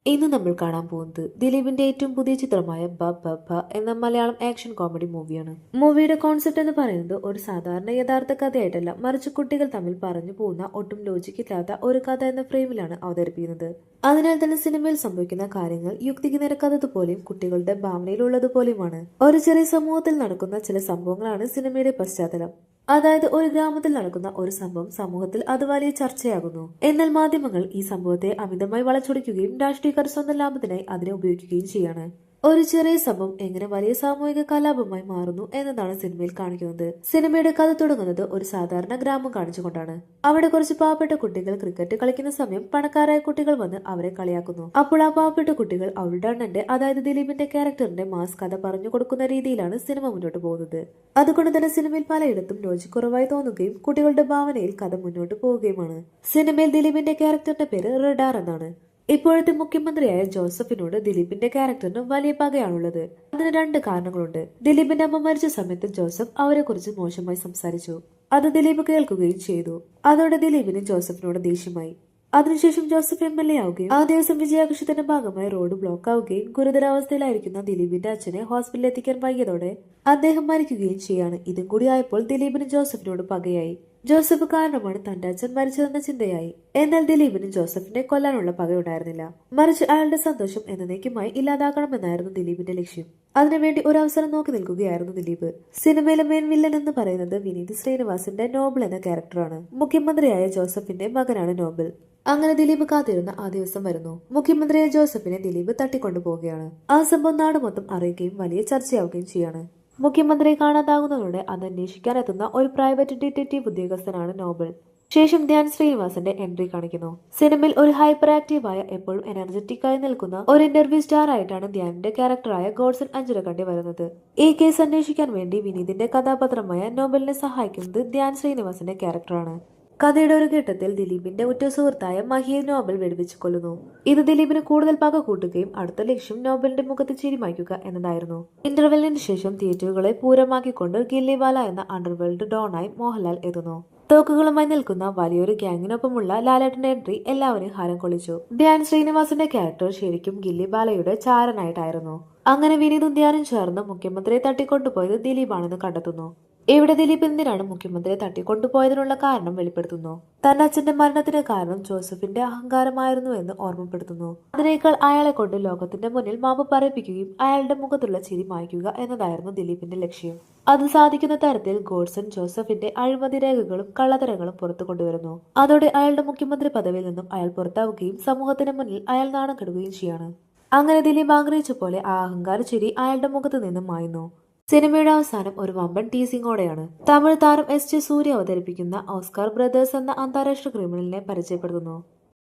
ഇന്ന് നമ്മൾ കാണാൻ പോകുന്നത് ദിലീപിന്റെ ഏറ്റവും പുതിയ ചിത്രമായ ബ ബ ബ എന്ന മലയാളം ആക്ഷൻ കോമഡി മൂവിയാണ്. മൂവിയുടെ കോൺസെപ്റ്റ് എന്ന് പറയുന്നത് ഒരു സാധാരണ യഥാർത്ഥ കഥയായിട്ടല്ല, മറിച്ച് കുട്ടികൾ തമ്മിൽ പറഞ്ഞു പോകുന്ന ഒട്ടും ലോജിക്കില്ലാത്ത ഒരു കഥ എന്ന ഫ്രെയിമിലാണ് അവതരിപ്പിക്കുന്നത്. അതിനാൽ തന്നെ സിനിമയിൽ സംഭവിക്കുന്ന കാര്യങ്ങൾ യുക്തിക്ക് നിരക്കാത്തതുപോലെയും കുട്ടികളുടെ ഭാവനയിലുള്ളതുപോലെയുമാണ്. ഒരു ചെറിയ സമൂഹത്തിൽ നടക്കുന്ന ചില സംഭവങ്ങളാണ് സിനിമയുടെ പശ്ചാത്തലം. അതായത് ഒരു ഗ്രാമത്തിൽ നടക്കുന്ന ഒരു സംഭവം സമൂഹത്തിൽ അത് വലിയ ചർച്ചയാകുന്നു. എന്നാൽ മാധ്യമങ്ങൾ ഈ സംഭവത്തെ അമിതമായി വളച്ചൊടിക്കുകയും രാഷ്ട്രീയക്കാർ സ്വന്തം ലാഭത്തിനായി അതിനെ ഉപയോഗിക്കുകയും ചെയ്യാണ്. ഒരു ചെറിയ സംഭവം എങ്ങനെ വലിയ സാമൂഹിക കലാപമായി മാറുന്നു എന്നതാണ് സിനിമയിൽ കാണിക്കുന്നത്. സിനിമയുടെ കഥ തുടങ്ങുന്നത് ഒരു സാധാരണ ഗ്രാമം കാണിച്ചുകൊണ്ടാണ്. അവിടെ കുറച്ച് പാവപ്പെട്ട കുട്ടികൾ ക്രിക്കറ്റ് കളിക്കുന്ന സമയം പണക്കാരായ കുട്ടികൾ വന്ന് അവരെ കളിയാക്കുന്നു. അപ്പോൾ ആ പാവപ്പെട്ട കുട്ടികൾ അവരുടെ അണ്ണന്റെ, അതായത് ദിലീപിന്റെ ക്യാരക്ടറിന്റെ മാസ് കഥ പറഞ്ഞു കൊടുക്കുന്ന രീതിയിലാണ് സിനിമ മുന്നോട്ട് പോകുന്നത്. അതുകൊണ്ട് തന്നെ സിനിമയിൽ പലയിടത്തും ലോജിക് കുറവായി തോന്നുകയും കുട്ടികളുടെ ഭാവനയിൽ കഥ മുന്നോട്ട് പോവുകയുമാണ്. സിനിമയിൽ ദിലീപിന്റെ ക്യാരക്ടറിന്റെ പേര് റഡാർ എന്നാണ്. ഇപ്പോഴത്തെ മുഖ്യമന്ത്രിയായ ജോസഫിനോട് ദിലീപിന്റെ ക്യാരക്ടറിന് വലിയ പകയാണുള്ളത്. അതിന് രണ്ട് കാരണങ്ങളുണ്ട്. ദിലീപിന്റെ അമ്മ മരിച്ച സമയത്ത് ജോസഫ് അവരെ കുറിച്ച് മോശമായി സംസാരിച്ചു. അത് ദിലീപ് കേൾക്കുകയും ചെയ്തു. അതോടെ ദിലീപിന് ജോസഫിനോട് ദേഷ്യമായി. അതിനുശേഷം ജോസഫ് MLA ആവുകയും ആ ദിവസം വിജയാഘോഷത്തിന്റെ ഭാഗമായി റോഡ് ബ്ലോക്ക് ആവുകയും ഗുരുതരാവസ്ഥയിലായിരിക്കുന്ന ദിലീപിന്റെ അച്ഛനെ ഹോസ്പിറ്റലിൽ എത്തിക്കാൻ വൈകിയതോടെ അദ്ദേഹം മരിക്കുകയും ചെയ്യാണ്. ഇതും കൂടി ആയപ്പോൾ ദിലീപിന് ജോസഫിനോട് പകയായി. ജോസഫ് കാരണമാണ് തന്റെ അച്ഛൻ മരിച്ചതെന്ന ചിന്തയായി. എന്നാൽ ദിലീപിന് ജോസഫിനെ കൊല്ലാനുള്ള പകയുണ്ടായിരുന്നില്ല, മറിച്ച് അയാളുടെ സന്തോഷം എന്നേക്കുമായി ഇല്ലാതാക്കണമെന്നായിരുന്നു ദിലീപിന്റെ ലക്ഷ്യം. അതിനുവേണ്ടി ഒരു അവസരം നോക്കി നിൽക്കുകയായിരുന്നു ദിലീപ്. സിനിമയിലെ മെയിൻ വില്ലൻ എന്ന് പറയുന്നത് വിനീത് ശ്രീനിവാസന്റെ നോബൽ എന്ന ക്യാരക്ടറാണ്. മുഖ്യമന്ത്രിയായ ജോസഫിന്റെ മകനാണ് നോബൽ. അങ്ങനെ ദിലീപ് കാത്തിരുന്ന ആ ദിവസം വരുന്നു. മുഖ്യമന്ത്രിയായ ജോസഫിനെ ദിലീപ് തട്ടിക്കൊണ്ടുപോവുകയാണ്. ആ സംഭവം നാട് മൊത്തം അറിയുകയും വലിയ ചർച്ചയാവുകയും ചെയ്യാണ്. മുഖ്യമന്ത്രിയെ കാണാതാകുന്നതോടെ അത് അന്വേഷിക്കാനെത്തുന്ന ഒരു പ്രൈവറ്റ് ഡിറ്റക്റ്റീവ് ഉദ്യോഗസ്ഥനാണ് നോബൽ. ശേഷം ധ്യാൻ ശ്രീനിവാസന്റെ എൻട്രി കാണിക്കുന്നു. സിനിമയിൽ ഒരു ഹൈപ്പർ ആക്റ്റീവായ, എപ്പോഴും എനർജറ്റിക് ആയി നിൽക്കുന്ന ഒരു ഇന്റർവ്യൂ സ്റ്റാർ ആയിട്ടാണ് ധ്യാനിന്റെ ക്യാരക്ടറായ ഗോഡ്സൺ അഞ്ചുരക്കണ്ടി വരുന്നത്. ഈ കേസ് അന്വേഷിക്കാൻ വേണ്ടി വിനീതിന്റെ കഥാപാത്രമായ നോബലിനെ സഹായിക്കുന്നത് ധ്യാൻ ശ്രീനിവാസന്റെ ക്യാരക്ടറാണ്. കഥയുടെ ഒരു ഘട്ടത്തിൽ ദിലീപിന്റെ ഉറ്റ സുഹൃത്തായ മഹിയെ നോബൽ വെടിവെച്ച് കൊല്ലുന്നു. ഇത് ദിലീപിന് കൂടുതൽ പക കൂട്ടുകയും അടുത്ത ലക്ഷ്യം നോബലിന്റെ മുഖത്ത് ചിരി മായ്ക്കുക എന്നതായിരുന്നു. ഇന്റർവെല്ലിന് ശേഷം തിയേറ്ററുകളെ പൂരമാക്കിക്കൊണ്ട് ഗില്ലിവാല എന്ന അണ്ടർവേൾഡ് ഡോണായി മോഹൻലാൽ എത്തുന്നു. തോക്കുകളുമായി നിൽക്കുന്ന വലിയൊരു ഗ്യാങ്ങിനൊപ്പമുള്ള ലാലേട്ടന്റെ എൻട്രി എല്ലാവരും ഹരം കൊള്ളിച്ചു. ധ്യാൻ ശ്രീനിവാസന്റെ ക്യാരക്ടർ ശരിക്കും ഗില്ലിബാലയുടെ ചാരനായിട്ടായിരുന്നു. അങ്ങനെ വിനീതും ധ്യാനും ചേർന്ന് മുഖ്യമന്ത്രിയെ തട്ടിക്കൊണ്ടുപോയത് ദിലീപാണെന്ന് കണ്ടെത്തുന്നു. ഇവിടെ ദിലീപ് എന്തിനാണ് മുഖ്യമന്ത്രിയെ തട്ടിക്കൊണ്ടുപോയതിനുള്ള കാരണം വെളിപ്പെടുത്തുന്നു. തന്റെ അച്ഛന്റെ മരണത്തിന് കാരണം ജോസഫിന്റെ അഹങ്കാരമായിരുന്നു എന്ന് ഓർമ്മപ്പെടുത്തുന്നു. അതിനേക്കാൾ അയാളെ കൊണ്ട് ലോകത്തിന്റെ മുന്നിൽ മാപ്പ് പറയിപ്പിക്കുകയും അയാളുടെ മുഖത്തുള്ള ചിരി മായ്ക്കുക എന്നതായിരുന്നു ദിലീപിന്റെ ലക്ഷ്യം. അത് സാധിക്കുന്ന തരത്തിൽ ഗോഡ്സൺ ജോസഫിന്റെ അഴിമതി രേഖകളും കള്ളത്തരങ്ങളും പുറത്തു കൊണ്ടുവരുന്നു. അതോടെ അയാളുടെ മുഖ്യമന്ത്രി പദവിയിൽ നിന്നും അയാൾ പുറത്താവുകയും സമൂഹത്തിന് മുന്നിൽ അയാൾ നാണം കെടുകയും ചെയ്യാണ്. അങ്ങനെ ദിലീപ് ആഗ്രഹിച്ച പോലെ ആ അഹങ്കാര ചിരി അയാളുടെ മുഖത്ത് നിന്നും മായുന്നു. സിനിമയുടെ അവസാനം ഒരു വമ്പൻ ടീസിംഗോടെയാണ്. തമിഴ് താരം SJ സൂര്യ അവതരിപ്പിക്കുന്ന ഓസ്കാർ ബ്രദേഴ്സ് എന്ന അന്താരാഷ്ട്ര ക്രിമിനലിനെ പരിചയപ്പെടുത്തുന്നു.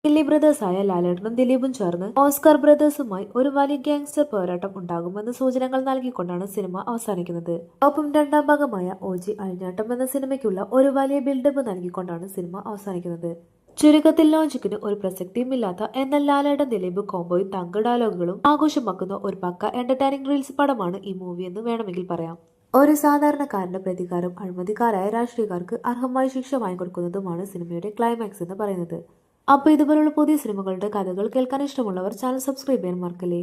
ദില്ലി ബ്രദേഴ്സായ ലാലേട്ടനും ദിലീപും ചേർന്ന് ഓസ്കാർ ബ്രദേഴ്സുമായി ഒരു വലിയ ഗാങ്സ്റ്റർ പോരാട്ടം ഉണ്ടാകുമെന്ന് സൂചനകൾ നൽകിക്കൊണ്ടാണ് സിനിമ അവസാനിക്കുന്നത്. ഒപ്പം രണ്ടാം ഭാഗമായ OG അഴിഞ്ഞാട്ടം എന്ന സിനിമയ്ക്കുള്ള ഒരു വലിയ ബിൽഡപ്പ് നൽകിക്കൊണ്ടാണ് സിനിമ അവസാനിക്കുന്നത്. ചുരുക്കത്തിൽ ലോജിക്കിന് ഒരു പ്രസക്തിയുമില്ലാത്ത, എന്നാൽ ലാലേട്ടൻ ദിലീപ് കോംബോയും തങ്ക ഡയലോഗുകളും ആഘോഷമാക്കുന്ന ഒരു പക്ക എന്റർടൈനിങ് റീൽസ് പടമാണ് ഈ മൂവി എന്ന് വേണമെങ്കിൽ പറയാം. ഒരു സാധാരണക്കാരന്റെ പ്രതികാരം അഴിമതിക്കാരായ രാഷ്ട്രീയക്കാർക്ക് അർഹമായ ശിക്ഷ വാങ്ങിക്കൊടുക്കുന്നതുമാണ് സിനിമയുടെ ക്ലൈമാക്സ് എന്ന് പറയുന്നത്. അപ്പോൾ ഇതുപോലുള്ള പുതിയ സിനിമകളുടെ കഥകൾ കേൾക്കാൻ ഇഷ്ടമുള്ളവർ ചാനൽ സബ്സ്ക്രൈബ് ചെയ്യാൻ മറക്കല്ലേ.